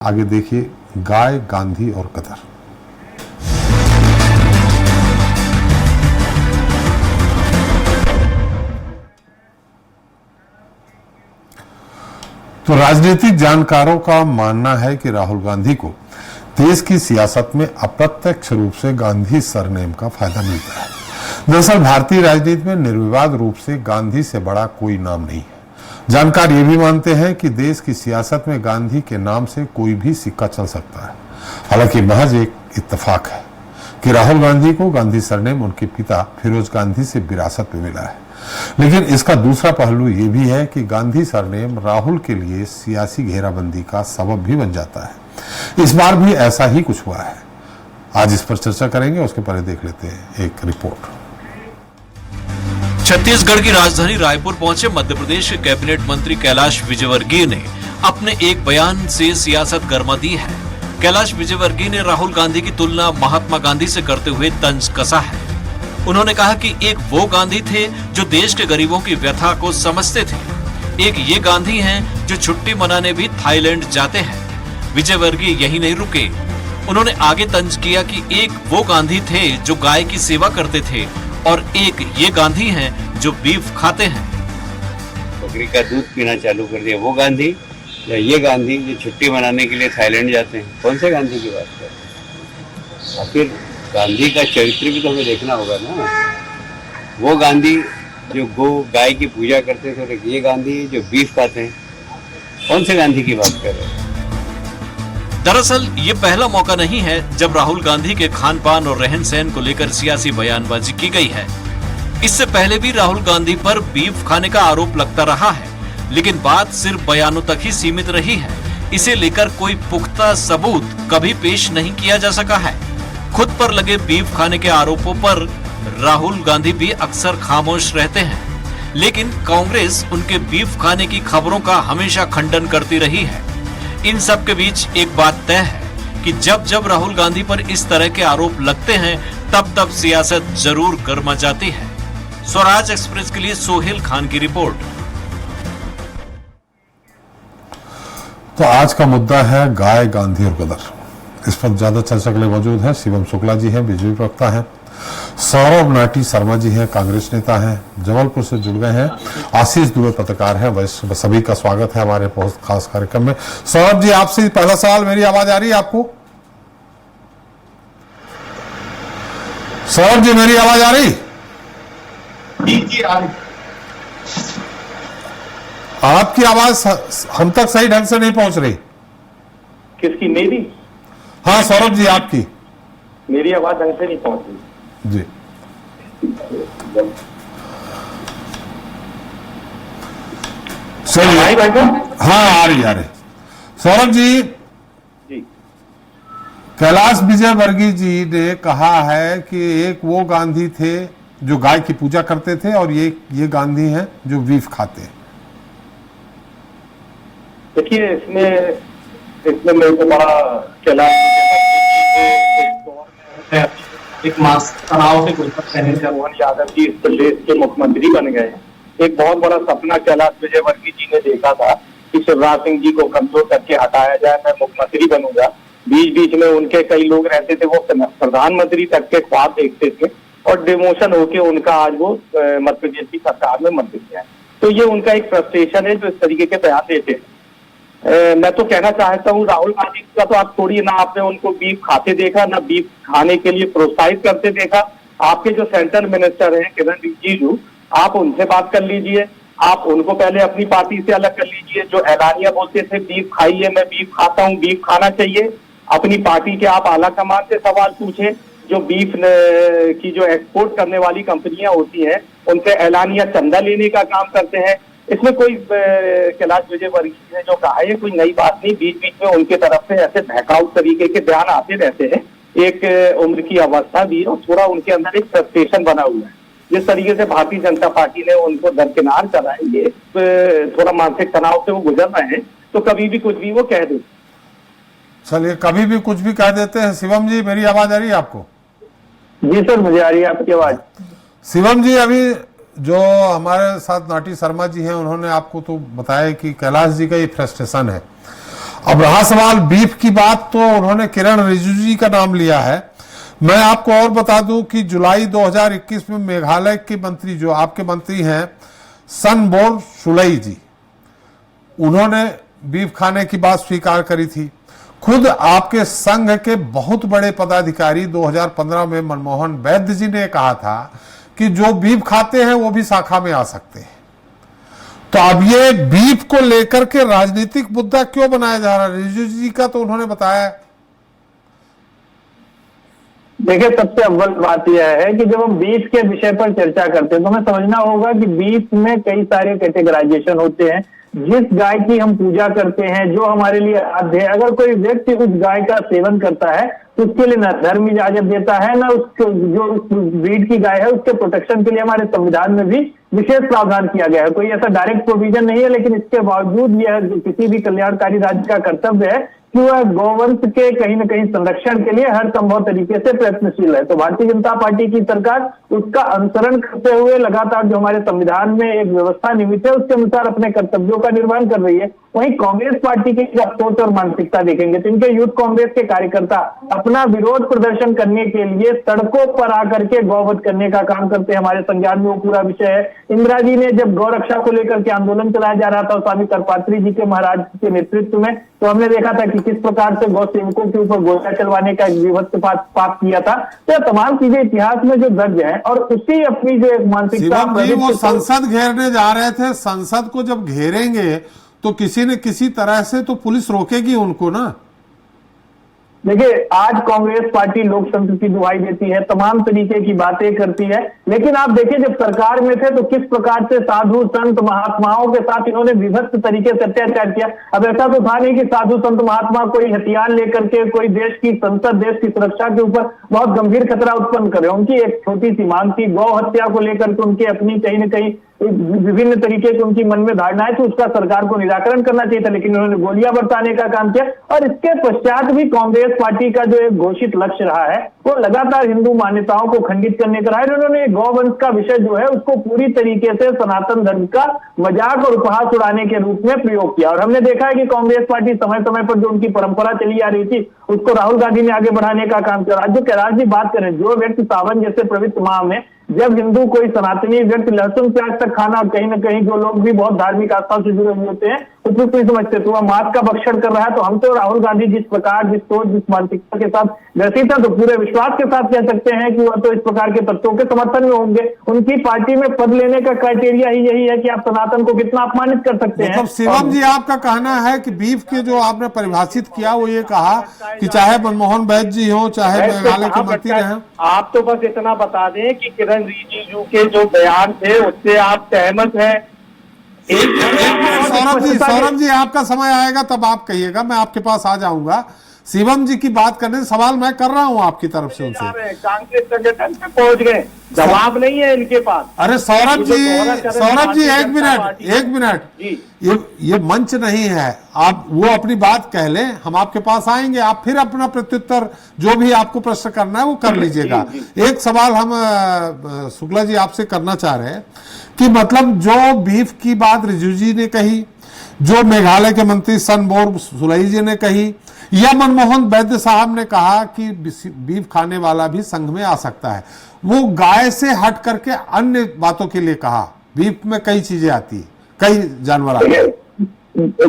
आगे देखिए गाय, गांधी और कदर। तो राजनीतिक जानकारों का मानना है कि राहुल गांधी को देश की सियासत में अप्रत्यक्ष रूप से गांधी सरनेम का फायदा मिलता है। दरअसल भारतीय राजनीति में निर्विवाद रूप से गांधी से बड़ा कोई नाम नहीं है। जानकार ये भी मानते हैं कि देश की सियासत में गांधी के नाम से कोई भी सिक्का चल सकता है। हालांकि महज एक इत्तेफाक है कि राहुल गांधी को गांधी सरनेम उनके पिता फिरोज गांधी से विरासत में मिला है। लेकिन इसका दूसरा पहलू ये भी है कि गांधी सरनेम राहुल के लिए सियासी घेराबंदी का सबब भी बन जाता है। इस बार भी ऐसा ही कुछ हुआ है। आज इस पर चर्चा करेंगे, उसके पहले देख लेते हैं एक रिपोर्ट। छत्तीसगढ़ की राजधानी रायपुर पहुंचे मध्य प्रदेश के कैबिनेट मंत्री कैलाश विजयवर्गीय ने अपने एक बयान से सियासत गर्मा दी है। कैलाश विजयवर्गीय ने राहुल गांधी की तुलना महात्मा गांधी से करते हुए तंज कसा है। उन्होंने कहा कि एक वो गांधी थे जो देश के गरीबों की व्यथा को समझते थे, एक ये गांधी हैं जो छुट्टी मनाने भी थाईलैंड जाते हैं। विजयवर्गीय यही नहीं रुके, उन्होंने आगे तंज किया कि एक वो गांधी थे जो गाय की सेवा करते थे और एक ये गांधी हैं जो बीफ खाते हैं। बकरी का दूध पीना चालू कर दिया वो गांधी, या ये गांधी जो छुट्टी मनाने के लिए थाईलैंड जाते हैं? कौन से गांधी की बात कर रहे हैं? आखिर गांधी का चरित्र भी तो हमें देखना होगा ना। वो गांधी जो गाय की पूजा करते थे और ये गांधी जो बीफ खाते हैं, कौन से गांधी की बात कर रहे हैं? दरअसल ये पहला मौका नहीं है जब राहुल गांधी के खान पान और रहन सहन को लेकर सियासी बयानबाजी की गई है। इससे पहले भी राहुल गांधी पर बीफ खाने का आरोप लगता रहा है, लेकिन बात सिर्फ बयानों तक ही सीमित रही है। इसे लेकर कोई पुख्ता सबूत कभी पेश नहीं किया जा सका है। खुद पर लगे बीफ खाने के आरोपों पर राहुल गांधी भी अक्सर खामोश रहते हैं, लेकिन कांग्रेस उनके बीफ खाने की खबरों का हमेशा खंडन करती रही है। इन सब के बीच एक बात तय है कि जब जब राहुल गांधी पर इस तरह के आरोप लगते हैं तब तब सियासत जरूर गर्मा जाती है। स्वराज एक्सप्रेस के लिए सोहेल खान की रिपोर्ट। तो आज का मुद्दा है गाय, गांधी और गदर। इस पर ज्यादा चर्चा के लिए मौजूद है शिवम शुक्ला जी हैं, बीजेपी प्रवक्ता हैं, सौरभ नाटी शर्मा जी हैं, कांग्रेस नेता हैं, जबलपुर से जुड़ गए हैं, आशीष दुबे पत्रकार हैं। सभी का स्वागत है हमारे बहुत खास कार्यक्रम में। सौरभ जी, आपसे पहला सवाल, मेरी आवाज आ रही है आपको? सौरभ जी, मेरी आवाज आ रही? जी आ रही। आपकी आवाज हम तक सही ढंग से नहीं पहुंच रही। किसकी? मेरी? हाँ सौरभ जी, आपकी। मेरी आवाज ढंग से नहीं पहुंच रही जी। चलिए, हाँ आ रही। सौरभ जी, कैलाश विजयवर्गीय जी ने कहा है कि एक वो गांधी थे जो गाय की पूजा करते थे और ये गांधी हैं जो बीफ खाते हैं। देखिए, इसमें मेरे को बड़ा कैलाश एक मास तनाव से गुजर रहे हैं। मोहन यादव जी इस प्रदेश के मुख्यमंत्री बन गए। एक बहुत बड़ा सपना कैलाश विजयवर्गीय जी ने देखा था कि शिवराज सिंह जी को कमजोर करके हटाया जाए, मैं मुख्यमंत्री बनूंगा। बीच बीच में उनके कई लोग रहते थे, वो प्रधानमंत्री तक के ख्वाब देखते थे और डिमोशन होके उनका आज वो मध्य प्रदेश की सरकार में मंत्री है। तो ये उनका एक फ्रस्ट्रेशन है जो इस तरीके के बयान देते हैं। मैं तो कहना चाहता हूँ राहुल गांधी का तो आप थोड़ी ना आपने उनको बीफ खाते देखा, ना बीफ खाने के लिए प्रोत्साहित करते देखा। आपके जो सेंट्रल मिनिस्टर हैं किरण रिजिजू, आप उनसे बात कर लीजिए। आप उनको पहले अपनी पार्टी से अलग कर लीजिए। जो एलानिया बोलते थे बीफ खाइए, मैं बीफ खाता हूँ, बीफ खाना चाहिए। अपनी पार्टी के आप आला कमान से सवाल पूछे। जो बीफ की जो एक्सपोर्ट करने वाली कंपनियां होती हैं उनसे एलानिया चंदा लेने का काम करते हैं। इसमें कोई कैलाश विजयवर्गीय ने जो कहा है कोई नई बात नहीं। बीच बीच में उनके तरफ से ऐसे बहकाऊ तरीके के बयान आते रहते हैं। एक उम्र की अवस्था भी और थोड़ा उनके अंदर एक फ्रस्ट्रेशन बना हुआ है। जिस तरीके से भारतीय जनता पार्टी ने उनको दरकिनार करा है, ये थोड़ा मानसिक तनाव से वो गुजर रहे हैं, तो कभी भी कुछ भी वो कह देते। चलिए, कभी भी कुछ भी कह देते हैं। शिवम जी, मेरी आवाज आ रही है आपको? जी सर, मुझे आ रही है आपकी आवाज। शिवम जी, अभी जो हमारे साथ नाटी शर्मा जी हैं उन्होंने आपको तो बताया कि कैलाश जी का ये फ्रस्ट्रेशन है। अब रहा सवाल बीफ की बात, तो उन्होंने किरण रिजिजू जी का नाम लिया है। मैं आपको और बता दूं कि जुलाई 2021 में मेघालय के मंत्री, जो आपके मंत्री हैं सनबोर सुलई जी, उन्होंने बीफ खाने की बात स्वीकार करी थी। खुद आपके संघ के बहुत बड़े पदाधिकारी 2015 में मनमोहन वैद्य जी ने कहा था कि जो बीफ खाते हैं वो भी शाखा में आ सकते हैं। तो अब ये बीफ को लेकर के राजनीतिक मुद्दा क्यों बनाया जा रहा है? रिजिजू जी का तो उन्होंने बताया। देखिए, सबसे अव्वल बात यह है कि जब हम बीफ के विषय पर चर्चा करते हैं तो हमें समझना होगा कि बीफ में कई सारे कैटेगराइजेशन होते हैं। जिस गाय की हम पूजा करते हैं, जो हमारे लिए आराध्य है, अगर कोई व्यक्ति उस गाय का सेवन करता है तो उसके लिए न धर्म इजाजत देता है, न उसको जो उस ब्रीड की गाय है उसके प्रोटेक्शन के लिए हमारे संविधान में भी विशेष प्रावधान किया गया है। कोई ऐसा डायरेक्ट प्रोविजन नहीं है, लेकिन इसके बावजूद यह किसी भी कल्याणकारी राज्य का कर्तव्य है कि वह गौवंश के कहीं न कहीं संरक्षण के लिए हर संभव तरीके से प्रयत्नशील है। तो भारतीय जनता पार्टी की सरकार उसका अनुसरण करते हुए लगातार जो हमारे संविधान में एक व्यवस्था निमित है उसके अनुसार अपने कर्तव्यों का निर्वहन कर रही है। वहीं कांग्रेस पार्टी की सोच और मानसिकता देखेंगे तो इनके यूथ कांग्रेस के कार्यकर्ता अपना विरोध प्रदर्शन करने के लिए सड़कों पर आकर के गौवध करने का काम करते हैं। हमारे संज्ञान में वो पूरा विषय है। इंदिरा जी ने जब गौ रक्षा को लेकर के आंदोलन चलाया जा रहा था स्वामी करपात्री जी के महाराज के नेतृत्व में, तो हमने देखा था कि किस प्रकार से गौ सेवकों के ऊपर गोलियां चलवाने का एक विभत्स पाप किया था। तो यह तमाम चीजें इतिहास में जो दर्ज है और उसी अपनी जो एक मानसिकता, वो संसद घेरने जा रहे थे। संसद को जब घेरेंगे तो किसी न किसी तरह से तो पुलिस रोकेगी उनको ना। देखिए, आज कांग्रेस पार्टी लोकतंत्र की दुहाई देती है, तमाम तरीके की बातें करती है, लेकिन आप देखिए जब सरकार में थे तो किस प्रकार से साधु संत महात्माओं के साथ इन्होंने विभत्स तरीके से अत्याचार किया। अब ऐसा तो था नहीं कि साधु संत महात्मा कोई हथियार लेकर के कोई देश की संसद, देश की सुरक्षा के ऊपर बहुत गंभीर खतरा उत्पन्न करे। उनकी एक छोटी सी मांग थी, गौ हत्या को लेकर के उनके अपनी कहीं न कहीं विभिन्न तरीके की उनकी मन में धारणाएं थी, उसका सरकार को निराकरण करना चाहिए था, लेकिन उन्होंने गोलियां बरसाने का काम किया। और इसके पश्चात भी कांग्रेस पार्टी का जो एक घोषित लक्ष्य रहा है वो लगातार हिंदू मान्यताओं को खंडित करने का रहा है। उन्होंने गौवंश का विषय जो है उसको पूरी तरीके से सनातन धर्म का मजाक और उपहास उड़ाने के रूप में प्रयोग किया। और हमने देखा है कि कांग्रेस पार्टी समय समय पर जो उनकी परंपरा चली आ रही थी उसको राहुल गांधी ने आगे बढ़ाने का काम किया। राज्य कैलाश जी बात करें, जो व्यक्ति सावन जैसे पवित्र माह में जब हिंदू कोई सनातनी व्यक्ति लहसुन प्याज तक खाना, और कहीं ना कहीं जो लोग भी बहुत धार्मिक आस्था से जुड़े हुए होते हैं उसमें कोई समझते तो वह मांस का भक्षण कर रहा है। तो हम तो राहुल गांधी जिस प्रकार, जिस सोच, जिस मानसिकता के साथ ग्रसित है, तो पूरे विश्वास के साथ कह सकते हैं कि वह तो इस प्रकार के तत्वों के समर्थन में होंगे। उनकी पार्टी में पद लेने का क्राइटेरिया ही यही है कि आप सनातन को कितना अपमानित कर सकते हैं। मतलब शिवम जी, आपका कहना है कि बीफ के जो आपने परिभाषित किया वो ये कहा कि चाहे मनमोहन वैद्य जी हो, चाहे मेघालय के मंत्री रहे, आप तो बस इतना बता दें कि किरण रिजिजू के जो बयान थे उससे आप सहमत हैं। सौरभ जी आपका समय आएगा तब आप कहिएगा, मैं आपके पास आ जाऊंगा। शिवम जी की बात करने से सवाल मैं कर रहा हूं आपकी तरफ से उनसे। कांग्रेस संगठन से पहुंच गए, जवाब नहीं है इनके पास। अरे सौरभ जी एक मिनट, ये मंच नहीं है, आप वो अपनी बात कह लें, हम आपके पास आएंगे, आप फिर अपना प्रत्युत्तर जो भी आपको प्रश्न करना है वो कर लीजिएगा। एक सवाल हम शुक्ला जी आपसे करना चाह रहे हैं कि मतलब जो बीफ की बात रिजिजू जी ने कही, जो मेघालय के मंत्री सनबोर सुलई जी ने कही, या मनमोहन वैद्य साहब ने कहा कि बीफ खाने वाला भी संघ में आ सकता है, वो गाय से हट करके अन्य बातों के लिए कहा। बीफ में कई चीजें आती है, कई जानवर आते हैं।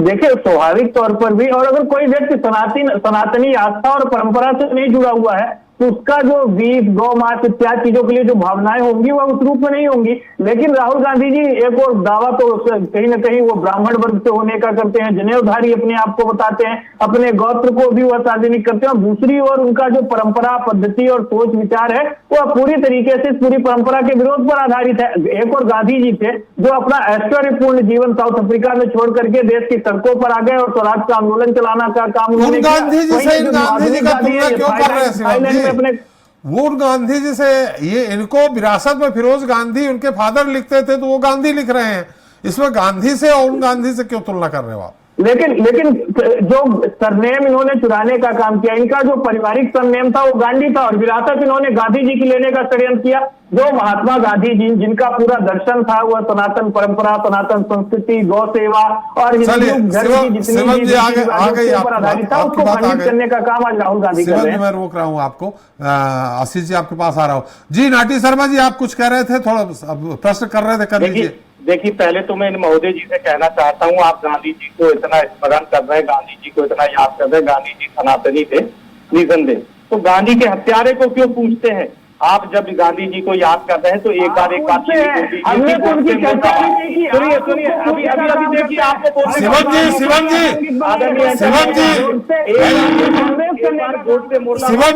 देखिए, स्वाभाविक तौर पर भी, और अगर कोई व्यक्ति सनातनी आस्था और परंपरा से नहीं जुड़ा हुआ है तो उसका जो बीफ, गौ मांस इत्यादि चीजों के लिए जो भावनाएं होंगी वह उस रूप में नहीं होंगी। लेकिन राहुल गांधी जी एक और दावा तो कहीं ना कहीं वो ब्राह्मण वर्ग से होने का करते हैं, जनेऊधारी अपने आप को बताते हैं, अपने गोत्र को भी वह सार्वजनिक करते हैं, और दूसरी ओर उनका जो परंपरा, पद्धति और सोच विचार है वह पूरी तरीके से पूरी परंपरा के विरोध पर आधारित है। एक और गांधी जी थे जो अपना ऐश्वर्यपूर्ण जीवन साउथ अफ्रीका में छोड़ करके देश की सड़कों पर आ गए और स्वराज का आंदोलन चलाना का काम उन्होंने किया। वो गांधी जी से ये इनको विरासत में फिरोज गांधी उनके फादर लिखते थे तो वो गांधी लिख रहे हैं, इसमें गांधी से और उन गांधी से क्यों तुलना कर रहे हो आप? लेकिन जो सरनेम इन्होंने चुराने का काम किया, इनका जो पारिवारिक सरनेम था वो गांधी था, और विरासत इन्होंने गांधी जी की लेने का षड्यंत्र किया। जो महात्मा गांधी जी जिनका पूरा दर्शन था वह सनातन परंपरा, सनातन संस्कृति, गौ सेवा और हिंदू धर्म की जितनी भी पर आधारित था उसको खंडित करने का काम आज राहुल गांधी कर रहे हैं। मैं रोक रहा हूं आपको, आशीष जी आपके पास आ रहा हूं। जी नाटी शर्मा जी, आप कुछ कह रहे थे, थोड़ा प्रश्न कर रहे थे, कर लीजिए। देखिए, पहले तो मैं इन महोदय जी से कहना चाहता हूँ, आप गांधी जी को इतना स्मरण कर रहे हैं, गांधी जी को इतना याद कर रहे हैं, गांधी जी सनातनी थे, निसंदेह, तो गांधी के हत्यारे को क्यों पूछते हैं? आप जब गांधी जी को याद कर रहे हैं तो एक बार सुनिए अभी देखिए आपको शिवम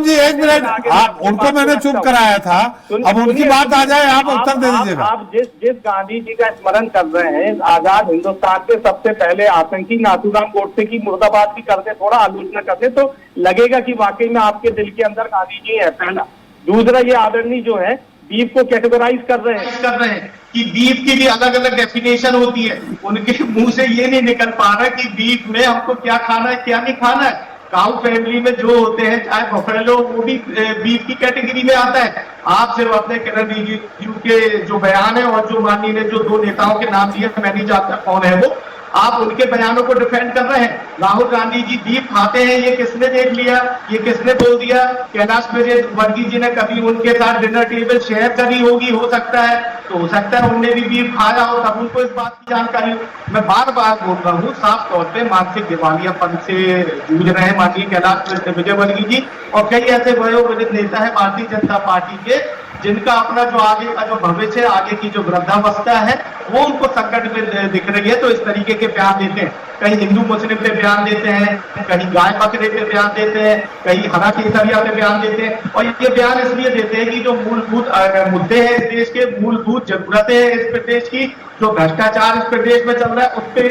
जी एक मिनट, आप उनको मैंने चुप कराया था, अब उनकी बात आ जाए, आप उत्तर दे दीजिएगा। आप जिस गांधी जी का स्मरण कर रहे हैं, आजाद हिंदुस्तान के सबसे पहले आतंकी नाथूराम गोडसे की मुर्दाबाद भी करते, थोड़ा आलोचना करते तो लगेगा कि वाकई में आपके दिल के अंदर गांधी जी है, पहला। दूसरा, ये आदरणीय जो है बीफ को कैटेगराइज कर रहे हैं कि बीफ की भी अलग अलग डेफिनेशन होती है। उनके मुंह से ये नहीं निकल पा रहा कि बीफ में हमको क्या खाना है क्या नहीं खाना है। काउ फैमिली में जो होते हैं, चाहे बफेलो, वो भी बीफ की कैटेगरी में आता है। आप सिर्फ अपने किरण रिजिजू के जो बयान है और जो माननीय ने जो दो नेताओं के नाम दिए, मैं नहीं जानता कौन है वो, आप उनके बयानों को डिफेंड कर रहे हैं। राहुल गांधी जी बीफ खाते हैं, ये किसने देख लिया, ये किसने बोल दिया? कैलाश विजयवर्गीय जी ने कभी उनके साथ डिनर टेबल शेयर करी होगी, हो सकता है, तो हो सकता है उनने भी बीफ खाया हो, तब उनको इस बात की जानकारी। मैं बार बार बोल रहा हूँ, साफ तौर पे मानसिक दिवालियापन से जूझ रहे हैं माननीय कैलाश विजयवर्गीय जी, और कई ऐसे वयोवृद्ध नेता है भारतीय जनता पार्टी के, जिनका अपना जो आगे का जो भविष्य है, आगे की जो वृद्धावस्था है, वो उनको संकट में दिख रही है, तो इस तरीके के बयान देते हैं। कहीं हिंदू मुस्लिम पे बयान देते हैं, कहीं गाय बकरे पे बयान देते हैं, कहीं हरा केसरिया पे बयान देते हैं, और ये बयान इसलिए देते हैं कि जो मूलभूत मुद्दे हैं इस देश के, मूलभूत जरूरतें हैं इस प्रदेश की, जो भ्रष्टाचार इस प्रदेश में चल रहा है, उस पर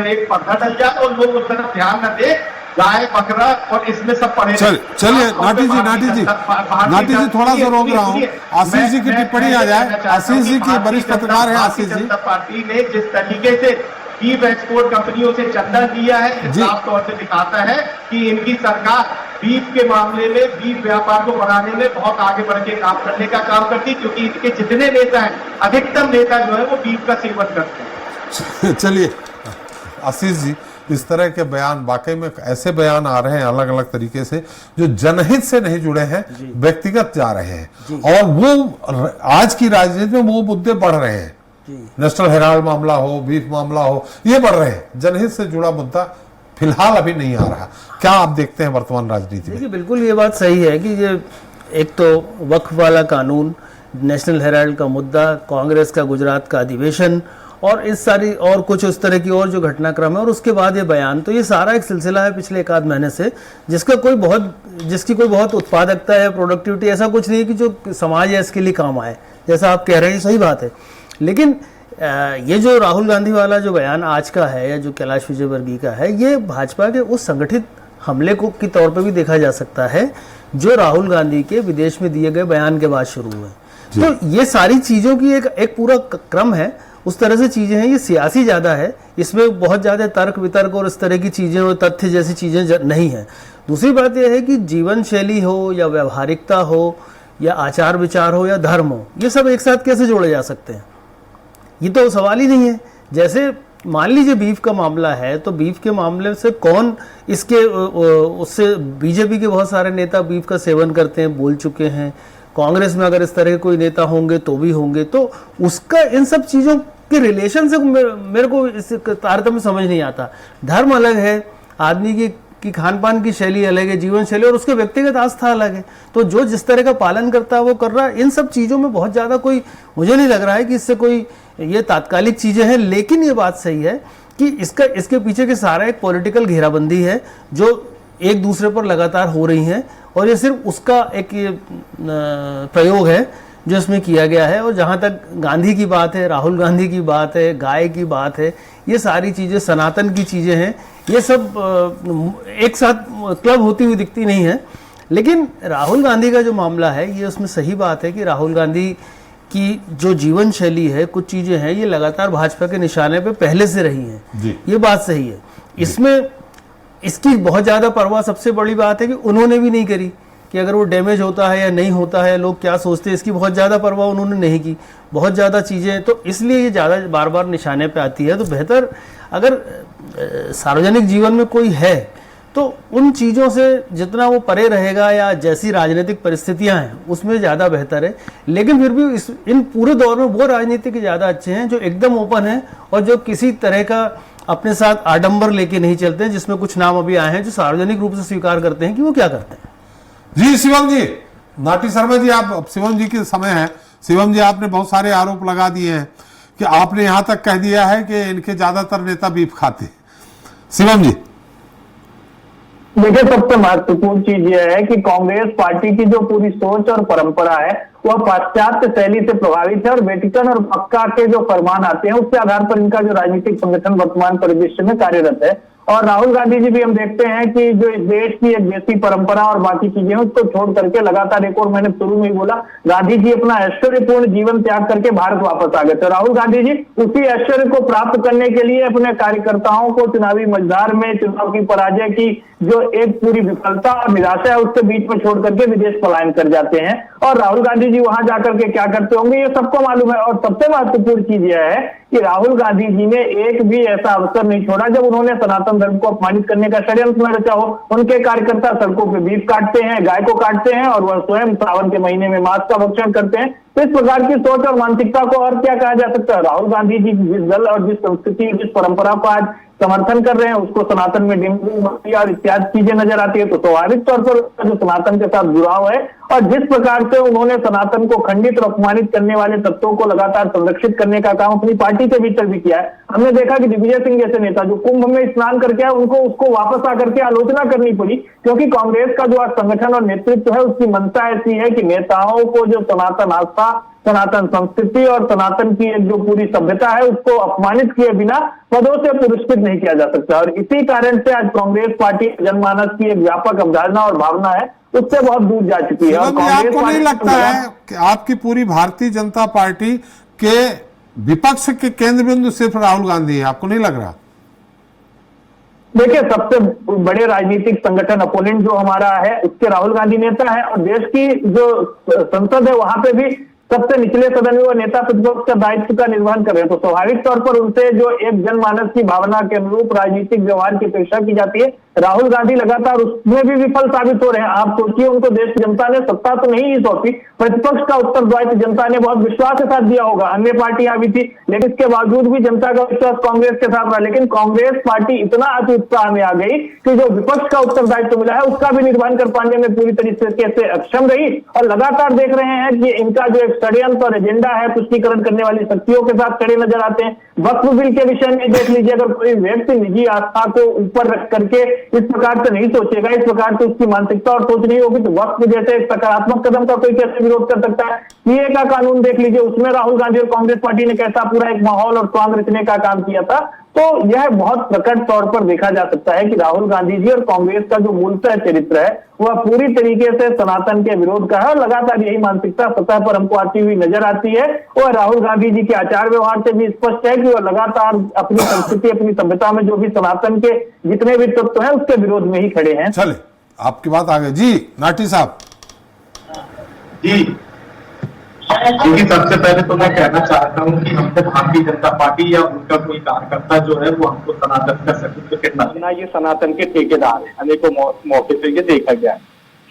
एक पर्दा डल जाए और लोग उस तरफ ध्यान न दे, गाय बकरा और इसमें सब पड़े। चलिए नाटी जी थोड़ा सा रोक रहा हूँ, आशीष जी की टिप्पणी आ जाए। आशीष जी की वरिष्ठ पत्रकार है आशीष जी। पार्टी ने जिस तरीके से बीफ एक्सपोर्ट कंपनियों से चंदा दिया है, साफ तौर से दिखाता है कि इनकी सरकार बीफ के मामले में, बीफ व्यापार को बढ़ाने में बहुत आगे बढ़ के काम करने का काम करती, क्योंकि इनके जितने नेता हैं, अधिकतम नेता जो है वो बीफ का सेवन करते हैं। चलिए आशीष जी, इस तरह के बयान, वाकई में ऐसे बयान आ रहे हैं अलग अलग तरीके से जो जनहित से नहीं जुड़े हैं, व्यक्तिगत जा रहे हैं, और वो आज की राजनीति में वो मुद्दे बढ़ रहे हैं। नेशनल हेराल्ड मामला हो, बीफ मामला हो, ये बढ़ रहे हैं। जनहित से जुड़ा मुद्दा फिलहाल अभी नहीं आ रहा। क्या आप देखते हैं वर्तमान राजनीति में? बिल्कुल ये बात सही है कि ये एक तो वक्फ वाला कानून, नेशनल हेराल्ड का मुद्दा, कांग्रेस का गुजरात का अधिवेशन, और इस सारी और कुछ उस तरह की और जो घटनाक्रम है, और उसके बाद ये बयान, तो ये सारा एक सिलसिला है पिछले एक आध महीने से, जिसकी कोई बहुत उत्पादकता या प्रोडक्टिविटी ऐसा कुछ नहीं है कि जो समाज या इसके लिए काम आए। जैसा आप कह रहे हैं, सही बात है, लेकिन ये जो राहुल गांधी वाला जो बयान आज का है, या जो कैलाश विजयवर्गीय का है, ये भाजपा के उस संगठित हमले को की तौर पर भी देखा जा सकता है जो राहुल गांधी के विदेश में दिए गए बयान के बाद शुरू हुए। तो ये सारी चीज़ों की एक पूरा क्रम है, उस तरह से चीज़ें हैं। ये सियासी ज़्यादा है, इसमें बहुत ज़्यादा तर्क वितर्क और इस तरह की चीज़ें और तथ्य जैसी चीज़ें नहीं हैं। दूसरी बात यह है कि जीवन शैली हो, या व्यवहारिकता हो, या आचार विचार हो, या धर्म हो, ये सब एक साथ कैसे जोड़े जा सकते हैं? ये तो सवाल ही नहीं है। जैसे मान लीजिए बीफ का मामला है, तो बीफ के मामले से कौन इसके उससे बीजेपी के बहुत सारे नेता बीफ का सेवन करते हैं, बोल चुके हैं। कांग्रेस में अगर इस तरह के कोई नेता होंगे तो भी होंगे, तो उसका इन सब चीज़ों के रिलेशन से मेरे को इस तारतम्य समझ नहीं आता। धर्म अलग है, आदमी की खान पान की शैली अलग है, जीवन शैली, और उसके व्यक्तिगत आस्था अलग है। तो जो जिस तरह का पालन करता है वो कर रहा है। इन सब चीज़ों में बहुत ज़्यादा कोई, मुझे नहीं लग रहा है कि इससे कोई ये तात्कालिक चीज़ें हैं। लेकिन ये बात सही है कि इसके पीछे के सारा एक पॉलिटिकल घेराबंदी है जो एक दूसरे पर लगातार हो रही हैं, और ये सिर्फ उसका एक प्रयोग है जो इसमें किया गया है। और जहाँ तक गांधी की बात है, राहुल गांधी की बात है, गाय की बात है, ये सारी चीज़ें सनातन की चीज़ें हैं, ये सब एक साथ क्लब होती हुई दिखती नहीं है। लेकिन राहुल गांधी का जो मामला है, ये उसमें सही बात है कि राहुल गांधी की जो जीवन शैली है, कुछ चीज़ें हैं, ये लगातार भाजपा के निशाने पे पहले से रही हैं, ये बात सही है। इसमें इसकी बहुत ज़्यादा परवाह, सबसे बड़ी बात है कि उन्होंने भी नहीं करी कि अगर वो डैमेज होता है या नहीं होता है, लोग क्या सोचते हैं, इसकी बहुत ज़्यादा परवाह उन्होंने नहीं की। बहुत ज़्यादा चीज़ें, तो इसलिए ये ज़्यादा बार बार निशाने पे आती है। तो बेहतर अगर सार्वजनिक जीवन में कोई है तो उन चीज़ों से जितना वो परे रहेगा, या जैसी राजनीतिक परिस्थितियां हैं उसमें ज़्यादा बेहतर है। लेकिन फिर भी इन पूरे दौर में वो राजनीतिक ज़्यादा अच्छे हैं जो एकदम ओपन है और जो किसी तरह का अपने साथ आडंबर लेके नहीं चलते हैं, जिसमें कुछ नाम अभी आए हैं जो सार्वजनिक रूप से स्वीकार करते हैं कि वो क्या करते हैं। जी शिवम जी, नाटी शर्मा जी, आप शिवम जी के समय है। शिवम जी, आपने बहुत सारे आरोप लगा दिए हैं कि आपने यहां तक कह दिया है कि इनके ज्यादातर नेता बीफ खाते। शिवम जी, देखिए, सबसे महत्वपूर्ण चीज यह है कि कांग्रेस पार्टी की जो पूरी सोच और परंपरा है वह पाश्चात्य शैली से प्रभावित है और वेटिकन और मक्का के जो फरमान आते हैं उसके आधार पर इनका जो राजनीतिक संगठन वर्तमान परिदृश्य में कार्यरत है। और राहुल गांधी जी भी हम देखते हैं कि जो इस देश की एक देसी परंपरा और बाकी चीजें उसको छोड़ करके लगातार, एक और मैंने शुरू में ही बोला, गांधी जी अपना ऐश्वर्यपूर्ण जीवन त्याग करके भारत वापस आ गए थे। राहुल गांधी जी उसी ऐश्वर्य को प्राप्त करने के लिए अपने कार्यकर्ताओं को चुनावी मझधार में चुनाव की पराजय की जो एक पूरी विफलता और निराशा है उसके बीच में छोड़ करके विदेश पलायन कर जाते हैं। और राहुल गांधी जी वहां जाकर के क्या करते होंगे ये सबको मालूम है। और सबसे महत्वपूर्ण चीज यह है कि राहुल गांधी जी ने एक भी ऐसा अवसर नहीं छोड़ा जब उन्होंने सनातन धर्म को अपमानित करने का षड्यंत्र न रचा हो। उनके कार्यकर्ता सड़कों पे बीफ काटते हैं, गाय को काटते हैं और वह स्वयं सावन के महीने में मांस का भक्षण करते हैं। तो इस प्रकार की सोच और मानसिकता को और क्या कहा जा सकता है। राहुल गांधी जी जिस दल और जिस संस्कृति, जिस परंपरा को आज समर्थन कर रहे हैं उसको सनातन में डिम्बी और इत्यादि चीजें नजर आती है, तो स्वाभाविक तौर पर जो सनातन के साथ जुड़ाव है और जिस प्रकार से उन्होंने सनातन को खंडित और अपमानित करने वाले तत्वों को लगातार संरक्षित करने का काम अपनी पार्टी के भीतर भी किया है। हमने देखा कि दिग्विजय सिंह जैसे नेता जो कुंभ में स्नान करके आए, उनको उसको वापस आकर के आलोचना करनी पड़ी, क्योंकि कांग्रेस का जो आज संगठन और नेतृत्व है उसकी मंशा ऐसी है कि नेताओं को जो सनातन आस्था, सनातन संस्कृति और सनातन की एक जो पूरी सभ्यता है उसको अपमानित किए बिना पदों से पुरस्कृत नहीं किया जा सकता। और इसी कारण से आज कांग्रेस पार्टी जनमानस की एक व्यापक अवधारणा और भावना है उससे बहुत दूर जा चुकी है। और आपको नहीं लगता है कि आपकी पूरी भारतीय जनता पार्टी के विपक्ष के केंद्र बिंदु सिर्फ राहुल गांधी है? आपको नहीं लग रहा? देखिए, सबसे बड़े राजनीतिक संगठन अपोनेंट जो हमारा है उसके राहुल गांधी नेता है और देश की जो संसद है वहां पे भी सबसे निचले सदन में वो नेता प्रतिपक्ष का दायित्व का निर्वहन कर रहे हैं। तो स्वाभाविक तौर पर उनसे जो एक जनमानस की भावना के अनुरूप राजनीतिक व्यवहार की अपेक्षा की जाती है। राहुल गांधी लगातार उसमें भी विफल साबित हो रहे हैं। आप सोचिए, उनको देश की जनता ने सत्ता तो नहीं ही सौंपी, प्रतिपक्ष का उत्तरदायित्व जनता ने बहुत विश्वास के साथ दिया होगा। अन्य पार्टियां भी थी, लेकिन इसके बावजूद भी जनता का विश्वास कांग्रेस के साथ रहा। लेकिन कांग्रेस पार्टी इतना अति उत्साह में आ गई कि जो विपक्ष का उत्तरदायित्व मिला है उसका भी निर्वहन कर पाने में पूरी तरीके से अक्षम रही। और लगातार देख रहे हैं कि इनका जो एक षड्यंत्र और एजेंडा है पुष्टिकरण करने वाली शक्तियों के साथ खड़े नजर आते हैं। वक्फ बिल के विषय में देख लीजिए, अगर कोई व्यक्ति निजी आस्था को ऊपर रख करके इस प्रकार से नहीं सोचेगा, इस प्रकार से उसकी मानसिकता और सोच नहीं होगी, तो वक्फ जैसे एक सकारात्मक कदम का कोई कैसे विरोध कर सकता है। सीए का कानून देख लीजिए, उसमें राहुल गांधी और कांग्रेस पार्टी ने कैसा पूरा एक माहौल और स्वांग रचने का काम किया था। तो यह बहुत प्रकट तौर पर देखा जा सकता है कि राहुल गांधी जी और कांग्रेस का जो मूलतः चरित्र है वह पूरी तरीके से सनातन के विरोध का है और लगातार यही मानसिकता सतह पर हमको आती हुई नजर आती है। और राहुल गांधी जी के आचार व्यवहार से भी स्पष्ट है कि वह लगातार अपनी संस्कृति, अपनी सभ्यता में जो भी सनातन के जितने भी तत्व हैं उसके विरोध में ही खड़े हैं। चले, आपकी बात आ गई जी। नाटी साहब जी, देखिए, सबसे पहले तो मैं कहना चाहता हूँ कि हमको भारतीय जनता पार्टी या उनका कोई कार्यकर्ता जो है वो हमको सनातन का सर्टिफिकेट ना, ये सनातन के ठेकेदार है। अनेकों मौके पे ये देखा गया है।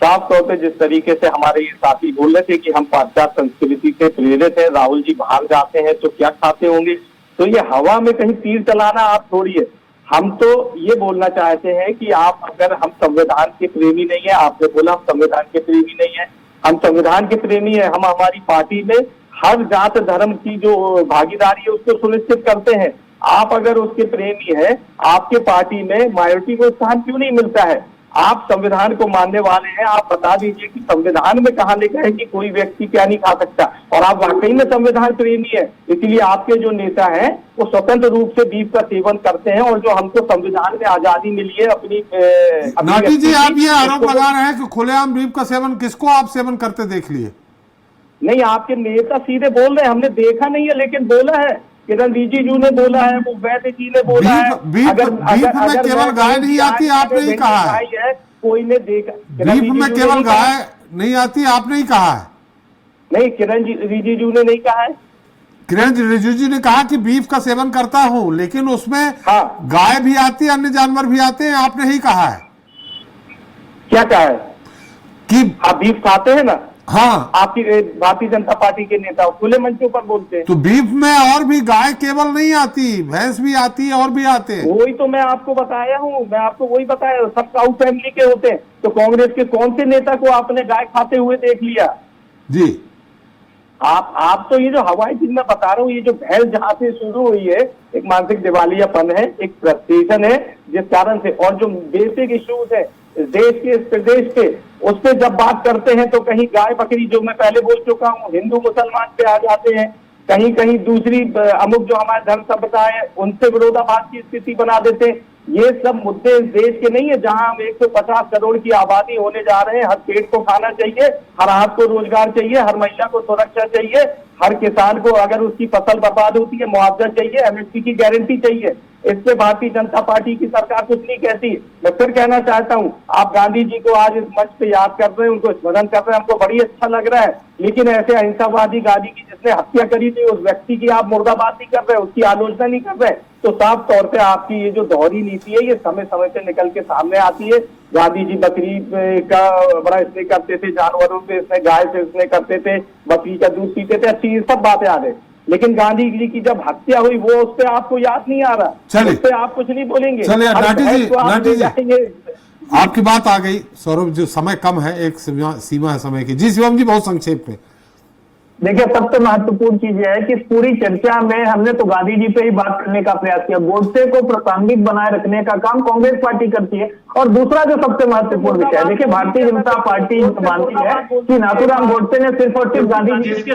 साफ तौर पे जिस तरीके से हमारे ये साथी बोल रहे थे कि हम पाश्चात्य संस्कृति से प्रेरित है, राहुल जी बाहर जाते हैं तो क्या खाते होंगे, तो ये हवा में कहीं तीर चलाना आप छोड़िए। हम तो ये बोलना चाहते हैं कि आप, अगर हम संविधान के प्रेमी नहीं है, आपने बोला हम संविधान के प्रेमी नहीं है, हम संविधान के प्रेमी है। हम हमारी पार्टी में हर जात धर्म की जो भागीदारी है उसको सुनिश्चित करते हैं। आप अगर उसके प्रेमी है, आपके पार्टी में माइनॉरिटी को स्थान क्यों नहीं मिलता है? आप संविधान को मानने वाले हैं, आप बता दीजिए कि संविधान में कहाँ लिखा है कि कोई व्यक्ति क्या नहीं खा सकता। और आप वाकई में संविधान प्रेमी है, इसलिए आपके जो नेता हैं वो स्वतंत्र रूप से बीफ का सेवन करते हैं। और जो हमको संविधान में आजादी मिली है अपनी नाटी जी, आप ये आरोप लगा रहे हैं कि खुलेआम बीफ का सेवन, किसको आप सेवन करते देख लिए? नहीं, आपके नेता सीधे बोल रहे हैं, हमने देखा नहीं है लेकिन बोला है। किरण रिजिजू ने बोला है, वो वैद्य जी ने बोला है। बीफ में केवल गाय नहीं आती, आपने ही कहा है। कोई ने देखा बीफ में केवल गाय नहीं आती, आपने ही कहा है। नहीं, किरण रिजिजू ने नहीं कहा है। किरण रिजिजू ने कहा कि बीफ का सेवन करता हूं, लेकिन उसमें हाँ, गाय भी आती है, अन्य जानवर भी आते हैं, आपने ही कहा है। क्या कहा है कि आप बीफ खाते हैं ना? हाँ, आपकी भारतीय जनता पार्टी के नेता खुले मंचों पर बोलते हैं। तो बीफ में और भी गाय केवल नहीं आती, भैंस भी आती है और भी आते हैं। वही तो मैं आपको बताया हूँ, मैं आपको वही बताया, सब काउ फैमिली के होते हैं। तो कांग्रेस के कौन से नेता को आपने गाय खाते हुए देख लिया? जी, आप तो ये जो हवाई चीज मैं बता रहा हूँ, ये जो भैंस जहाँ से शुरू हुई है, एक मानसिक दिवालियापन है, एक फ्रस्ट्रेशन है, जिस कारण से, और जो बेसिक इश्यूज है इस देश के, इस प्रदेश के, उस पर जब बात करते हैं तो कहीं गाय बकरी, जो मैं पहले बोल चुका हूँ, हिंदू मुसलमान पे आ जाते हैं, कहीं कहीं दूसरी अमुक जो हमारे धर्म संप्रदाय है उनसे विरोधाभास की स्थिति बना देते हैं। ये सब मुद्दे इस देश के नहीं है, जहां हम 150 करोड़ की आबादी होने जा रहे हैं। हर पेट को खाना चाहिए, हर हाथ को रोजगार चाहिए, हर महिला को सुरक्षा चाहिए, हर किसान को अगर उसकी फसल बर्बाद होती है मुआवजा चाहिए, एमएसपी की गारंटी चाहिए। इससे भारतीय जनता पार्टी की सरकार कुछ नहीं कहती। मैं फिर कहना चाहता हूं, आप गांधी जी को आज इस मंच पे याद कर रहे हैं, उनको स्मरण कर रहे हैं, हमको बड़ी अच्छा लग रहा है, लेकिन ऐसे अहिंसावादी गांधी की जिसने हत्या करी थी, उस व्यक्ति की आप मुर्दाबाद नहीं कर रहे, उसकी आलोचना नहीं कर रहे, तो साफ तौर पे आपकी ये जो दोहरी नीति है ये समय समय से निकल के सामने आती है। गांधी जी बकरी का बड़ा इसने करते थे, जानवरों पे इसने, गाय से इसने करते थे, बकरी का दूध पीते थे, अच्छी ये सब बातें आ गई, लेकिन गांधी जी की जब हत्या हुई वो उस पर आपको याद नहीं आ रहा, उस पर आप कुछ नहीं बोलेंगे। चलिए नाटी जी, जी आपकी बात आ गई। सौरभ, जो समय कम है, एक सीमा है समय की। जी शिवम जी, बहुत संक्षेप में। देखिए, सबसे महत्वपूर्ण चीज यह है कि पूरी चर्चा में हमने तो गांधी जी पे ही बात करने का प्रयास किया। गोडसे को प्रासंगिक बनाए रखने का काम कांग्रेस पार्टी करती है। और दूसरा जो सबसे महत्वपूर्ण विषय है, देखिए, भारतीय जनता पार्टी मानती है कि नाथूराम गोडसे ने सिर्फ और सिर्फ गांधी जी के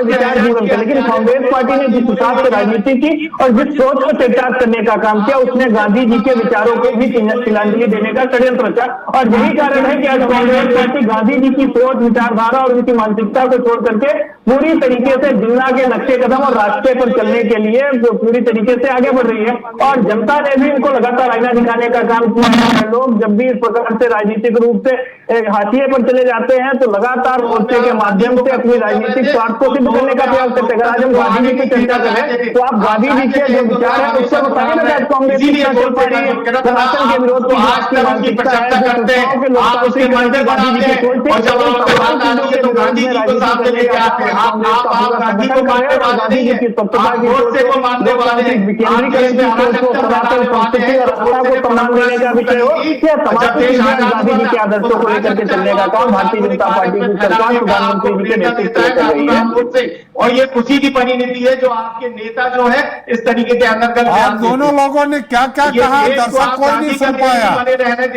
विचार जीवन थे, लेकिन कांग्रेस पार्टी ने जिस हिसाब से राजनीति की और जिस सोच को चरितार्थ करने का काम किया, उसने गांधी जी के विचारों को भी तिलांजलि देने का षड्यंत्र रचा। और यही कारण है कि आज कांग्रेस पार्टी गांधी जी की सोच, विचारधारा और उनकी मानसिकता को करके पूरी तरीके से जिन्ना के नक्शे कदम और रास्ते पर चलने के लिए पूरी तरीके से आगे बढ़ रही है। और जनता ने भी इनको लगातार आईना दिखाने का काम किया है। लोग जब भी इस प्रकार से राजनीतिक रूप से हाशिए पर चले जाते हैं तो लगातार मोर्चे के माध्यम से अपनी राजनीतिक स्वार्थ को सिद्ध करने का प्रयास करते हैं। अगर आज हम गांधी जी की चर्चा करें तो आप गांधी जी के जो विचार है उससे बताइए ना, कांग्रेस की चल पा रही है सनातन के विरोध की मानसिकता है, गांधी जी की सोच थी, गांधी जी को सामने लेके आते हैं। आप गांधी को मानने वाले नहीं है, आप गोडसे को मानने वाले हैं। विकेंद्रीकरण की सोच को, सनातन संस्कृति और आस्था को सम्मान देने का विषय हो, या समाज के गांधी जी के आदर्शों को लेकर के चलने का काम भारतीय जनता पार्टी की सरकार प्रधानमंत्री जी के नेतृत्व में कर रही है। और ये खुशी की परिणति है जो आपके नेता जो है इस तरीके के अंदर आप दोनों लोगों ने क्या क्या कहा, दर्शक कोई नहीं सुन पाया।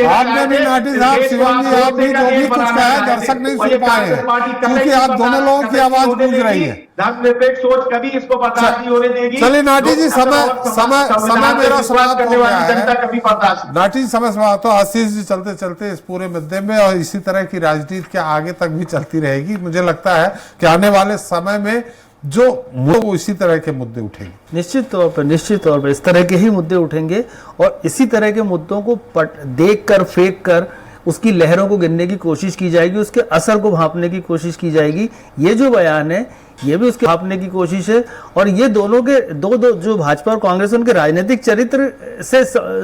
आपने भी नाटी साहब, शिवम जी, आप भी जो भी कुछ कहा है दर्शक नहीं सुन पाए हैं, क्योंकि आप दोनों लोगों की आवाज गूंज रही है। धर्मनिरपेक्ष सोच कभी इसको बर्दाश्त नहीं होने देगी। चलिए नाटी जी, समय मेरा समाप्त हो गया है। कभी बर्दाश्त नाटी जी, समय समाप्त हो। आशीष जी, चलते चलते इस पूरे मुद्दे में और इसी तरह की राजनीति के आगे तक भी चलती रहेगी। मुझे लगता है कि आने वाले समय में जो वो इसी तरह के मुद्दे उठेंगे, निश्चित तौर पर इस तरह के ही मुद्दे उठेंगे और इसी तरह के मुद्दों को देख कर, फेंक कर उसकी लहरों को गिनने की कोशिश की जाएगी, उसके असर को भांपने की कोशिश की जाएगी। ये जो बयान है ये भी उसके भांपने की कोशिश है। और ये दोनों के दो जो भाजपा और कांग्रेस, उनके राजनीतिक चरित्र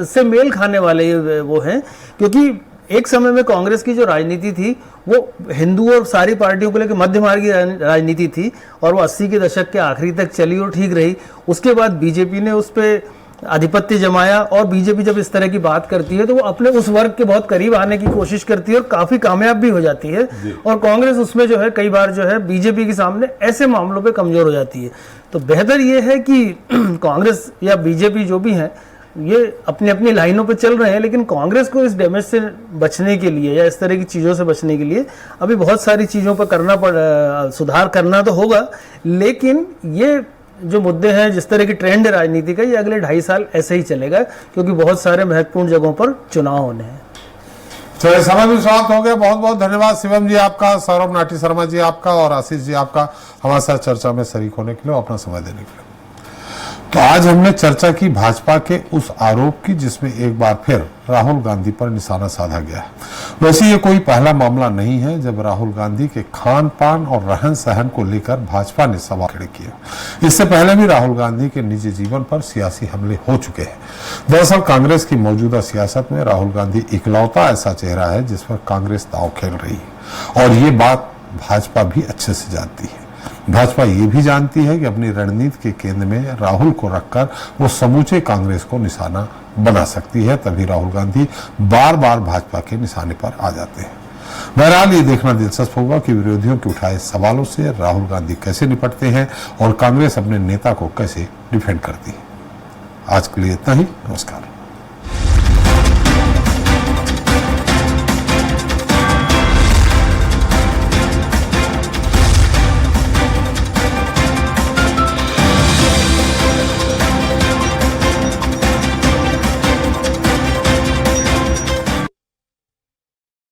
से मेल खाने वाले वो हैं, क्योंकि एक समय में कांग्रेस की जो राजनीति थी वो हिंदू और सारी पार्टियों को लेकर मध्य मार्ग की राजनीति थी और वो 80 के दशक के आखिरी तक चली और ठीक रही। उसके बाद बीजेपी ने उस पर आधिपत्य जमाया और बीजेपी जब इस तरह की बात करती है तो वो अपने उस वर्ग के बहुत करीब आने की कोशिश करती है और काफी कामयाब भी हो जाती है। और कांग्रेस उसमें जो है कई बार जो है बीजेपी के सामने ऐसे मामलों पे कमजोर हो जाती है। तो बेहतर ये है कि कांग्रेस या बीजेपी जो भी है ये अपनी अपनी लाइनों पे चल रहे हैं, लेकिन कांग्रेस को इस डैमेज से बचने के लिए या इस तरह की चीज़ों से बचने के लिए अभी बहुत सारी चीज़ों पर सुधार करना तो होगा। लेकिन ये जो मुद्दे हैं, जिस तरह की ट्रेंड है राजनीति का, ये अगले 2.5 साल ऐसे ही चलेगा, क्योंकि बहुत सारे महत्वपूर्ण जगहों पर चुनाव होने हैं। चलिए, समय भी समाप्त हो गया। बहुत बहुत धन्यवाद शिवम जी आपका, सौरभ नाटी शर्मा जी आपका और आशीष जी आपका हमारे साथ चर्चा में शरीक होने के लिए, अपना समय देने के लिए। तो आज हमने चर्चा की भाजपा के उस आरोप की जिसमें एक बार फिर राहुल गांधी पर निशाना साधा गया है। वैसे ये कोई पहला मामला नहीं है जब राहुल गांधी के खान पान और रहन सहन को लेकर भाजपा ने सवाल खड़े किए। इससे पहले भी राहुल गांधी के निजी जीवन पर सियासी हमले हो चुके हैं। दरअसल कांग्रेस की मौजूदा सियासत में राहुल गांधी इकलौता ऐसा चेहरा है जिस पर कांग्रेस दांव खेल रही है और ये बात भाजपा भी अच्छे से जानती है। भाजपा ये भी जानती है कि अपनी रणनीति के केंद्र में राहुल को रखकर वो समूचे कांग्रेस को निशाना बना सकती है, तभी राहुल गांधी बार बार भाजपा के निशाने पर आ जाते हैं। बहरहाल ये देखना दिलचस्प होगा कि विरोधियों के उठाए सवालों से राहुल गांधी कैसे निपटते हैं और कांग्रेस अपने नेता को कैसे डिफेंड करती है। आज के लिए इतना ही। नमस्कार।